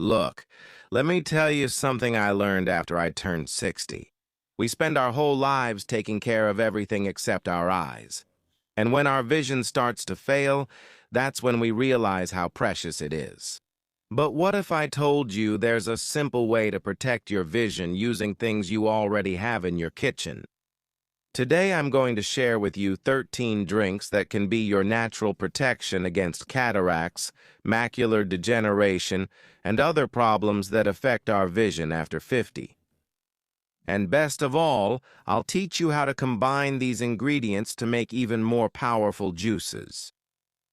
Look, let me tell you something I learned after I turned 60. We spend our whole lives taking care of everything except our eyes. And when our vision starts to fail, that's when we realize how precious it is. But what if I told you there's a simple way to protect your vision using things you already have in your kitchen? Today I'm going to share with you 13 drinks that can be your natural protection against cataracts, macular degeneration, and other problems that affect our vision after 50. And best of all, I'll teach you how to combine these ingredients to make even more powerful juices.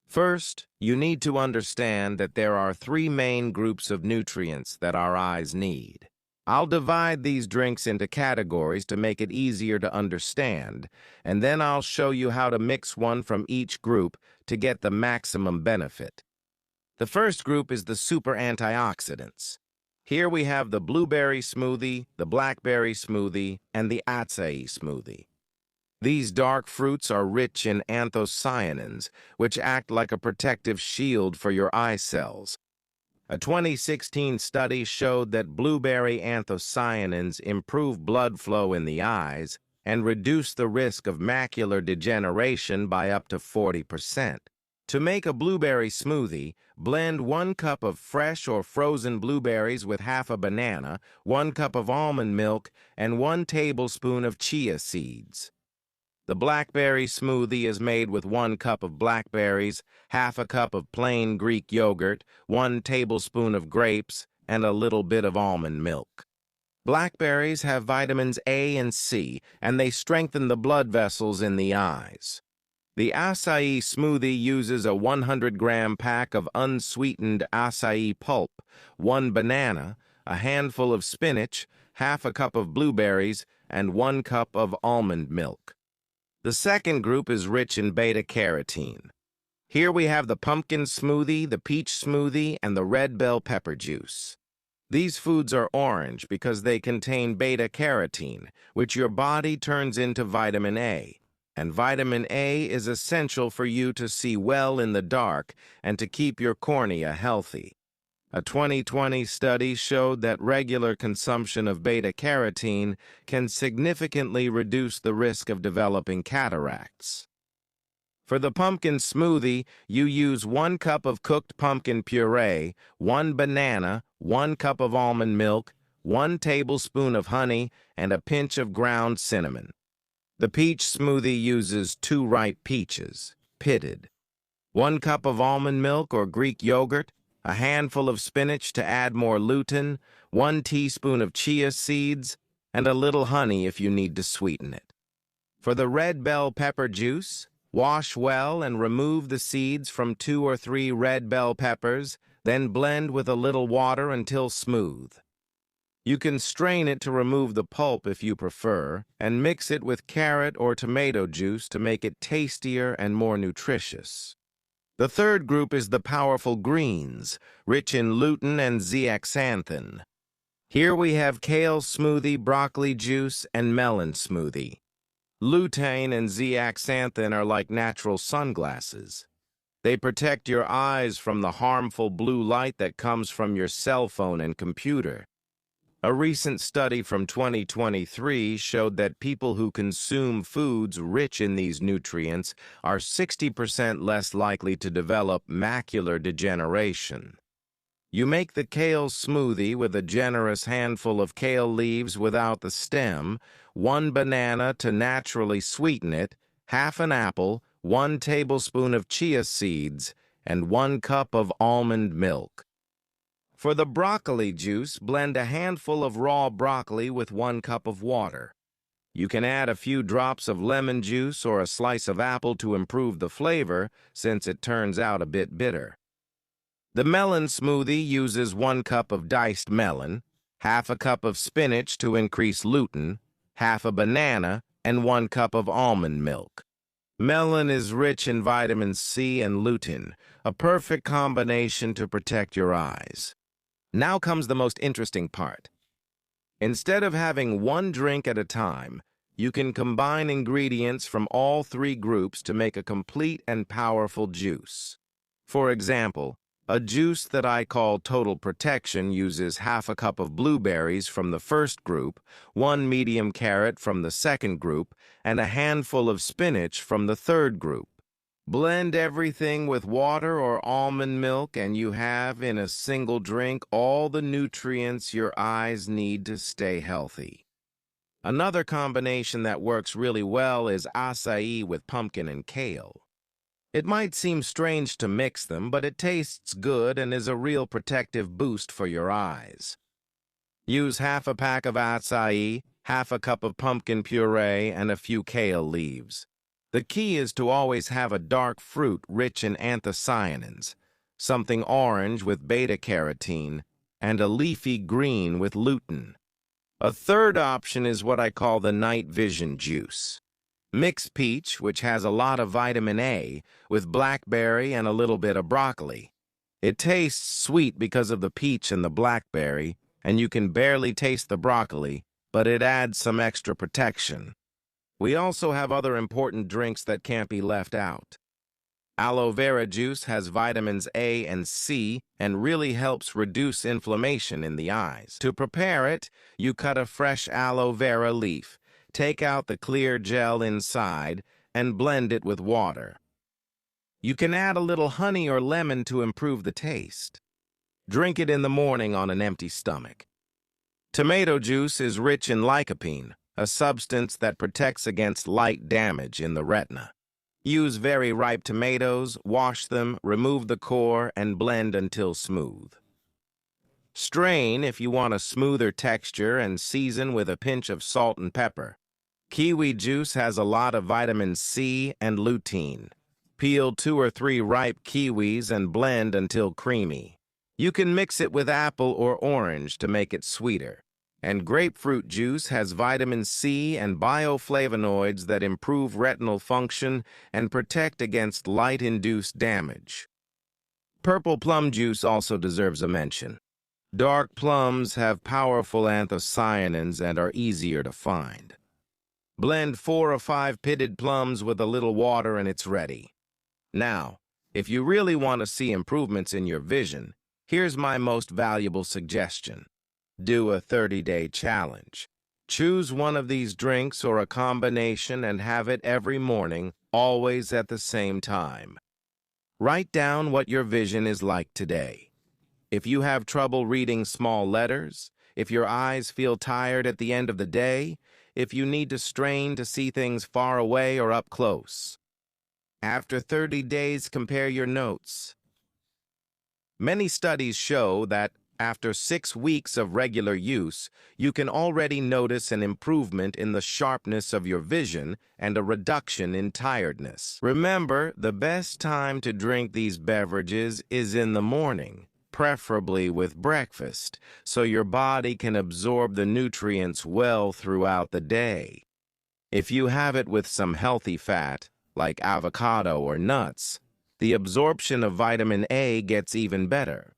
First, you need to understand that there are three main groups of nutrients that our eyes need. I'll divide these drinks into categories to make it easier to understand, and then I'll show you how to mix one from each group to get the maximum benefit. The first group is the super antioxidants. Here we have the blueberry smoothie, the blackberry smoothie, and the acai smoothie. These dark fruits are rich in anthocyanins, which act like a protective shield for your eye cells. A 2016 study showed that blueberry anthocyanins improve blood flow in the eyes and reduce the risk of macular degeneration by up to 40%. To make a blueberry smoothie, blend 1 cup of fresh or frozen blueberries with half a banana, 1 cup of almond milk, and 1 tablespoon of chia seeds. The blackberry smoothie is made with 1 cup of blackberries, half a cup of plain Greek yogurt, 1 tablespoon of grapes, and a little bit of almond milk. Blackberries have vitamins A and C, and they strengthen the blood vessels in the eyes. The acai smoothie uses a 100-gram pack of unsweetened acai pulp, 1 banana, a handful of spinach, half a cup of blueberries, and 1 cup of almond milk. The second group is rich in beta-carotene. Here we have the pumpkin smoothie, the peach smoothie, and the red bell pepper juice. These foods are orange because they contain beta-carotene, which your body turns into vitamin A. And vitamin A is essential for you to see well in the dark and to keep your cornea healthy. A 2020 study showed that regular consumption of beta-carotene can significantly reduce the risk of developing cataracts. For the pumpkin smoothie, you use 1 cup of cooked pumpkin puree, 1 banana, 1 cup of almond milk, 1 tablespoon of honey, and a pinch of ground cinnamon. The peach smoothie uses 2 ripe peaches, pitted, 1 cup of almond milk or Greek yogurt, a handful of spinach to add more lutein, 1 teaspoon of chia seeds, and a little honey if you need to sweeten it. For the red bell pepper juice, wash well and remove the seeds from 2 or 3 red bell peppers, then blend with a little water until smooth. You can strain it to remove the pulp if you prefer, and mix it with carrot or tomato juice to make it tastier and more nutritious. The third group is the powerful greens, rich in lutein and zeaxanthin. Here we have kale smoothie, broccoli juice, and melon smoothie. Lutein and zeaxanthin are like natural sunglasses. They protect your eyes from the harmful blue light that comes from your cell phone and computer. A recent study from 2023 showed that people who consume foods rich in these nutrients are 60% less likely to develop macular degeneration. You make the kale smoothie with a generous handful of kale leaves without the stem, 1 banana to naturally sweeten it, half an apple, 1 tablespoon of chia seeds, and 1 cup of almond milk. For the broccoli juice, blend a handful of raw broccoli with 1 cup of water. You can add a few drops of lemon juice or a slice of apple to improve the flavor, since it turns out a bit bitter. The melon smoothie uses 1 cup of diced melon, half a cup of spinach to increase lutein, half a banana, and 1 cup of almond milk. Melon is rich in vitamin C and lutein, a perfect combination to protect your eyes. Now comes the most interesting part. Instead of having 1 drink at a time, you can combine ingredients from all 3 groups to make a complete and powerful juice. For example, A juice that I call Total Protection uses half a cup of blueberries from the first group, 1 medium carrot from the second group, and a handful of spinach from the third group. Blend everything with water or almond milk, and you have in a single drink all the nutrients your eyes need to stay healthy. Another combination that works really well is acai with pumpkin and kale. It might seem strange to mix them, but it tastes good and is a real protective boost for your eyes. Use half a pack of acai, half a cup of pumpkin puree, and a few kale leaves. The key is to always have a dark fruit rich in anthocyanins, something orange with beta-carotene, and a leafy green with lutein. A third option is what I call the night vision juice. Mix peach, which has a lot of vitamin A, with blackberry and a little bit of broccoli. It tastes sweet because of the peach and the blackberry, and you can barely taste the broccoli, but it adds some extra protection. We also have other important drinks that can't be left out. Aloe vera juice has vitamins A and C and really helps reduce inflammation in the eyes. To prepare it, you cut a fresh aloe vera leaf, take out the clear gel inside, and blend it with water. You can add a little honey or lemon to improve the taste. Drink it in the morning on an empty stomach. Tomato juice is rich in lycopene, a substance that protects against light damage in the retina. Use very ripe tomatoes, wash them, remove the core, and blend until smooth. Strain if you want a smoother texture and season with a pinch of salt and pepper. Kiwi juice has a lot of vitamin C and lutein. Peel 2 or 3 ripe kiwis and blend until creamy. You can mix it with apple or orange to make it sweeter. And grapefruit juice has vitamin C and bioflavonoids that improve retinal function and protect against light-induced damage. Purple plum juice also deserves a mention. Dark plums have powerful anthocyanins and are easier to find. Blend 4 or 5 pitted plums with a little water and it's ready. Now, if you really want to see improvements in your vision, here's my most valuable suggestion. Do a 30-day challenge. Choose one of these drinks or a combination and have it every morning, always at the same time. Write down what your vision is like today. If you have trouble reading small letters, if your eyes feel tired at the end of the day, if you need to strain to see things far away or up close. After 30 days, compare your notes. Many studies show that after 6 weeks of regular use, you can already notice an improvement in the sharpness of your vision and a reduction in tiredness. Remember, the best time to drink these beverages is in the morning, preferably with breakfast, so your body can absorb the nutrients well throughout the day. If you have it with some healthy fat, like avocado or nuts, the absorption of vitamin A gets even better.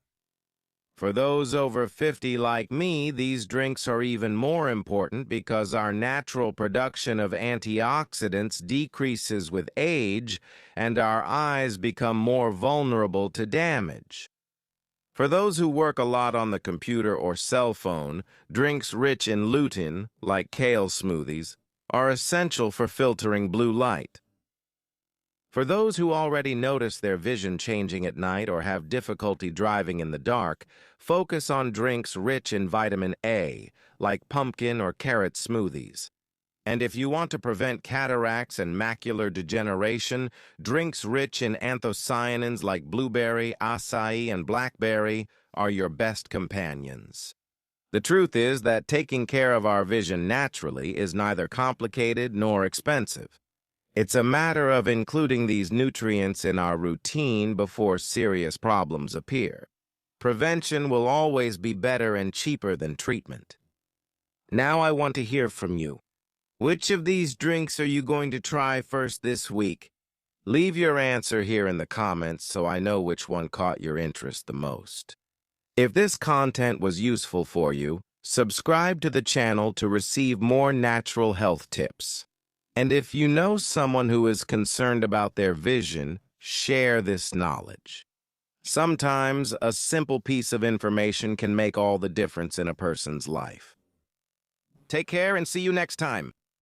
For those over 50 like me, these drinks are even more important because our natural production of antioxidants decreases with age and our eyes become more vulnerable to damage. For those who work a lot on the computer or cell phone, drinks rich in lutein, like kale smoothies, are essential for filtering blue light. For those who already notice their vision changing at night or have difficulty driving in the dark, focus on drinks rich in vitamin A, like pumpkin or carrot smoothies. And if you want to prevent cataracts and macular degeneration, drinks rich in anthocyanins like blueberry, acai, and blackberry are your best companions. The truth is that taking care of our vision naturally is neither complicated nor expensive. It's a matter of including these nutrients in our routine before serious problems appear. Prevention will always be better and cheaper than treatment. Now I want to hear from you. Which of these drinks are you going to try first this week? Leave your answer here in the comments so I know which one caught your interest the most. If this content was useful for you, subscribe to the channel to receive more natural health tips. And if you know someone who is concerned about their vision, share this knowledge. Sometimes a simple piece of information can make all the difference in a person's life. Take care and see you next time.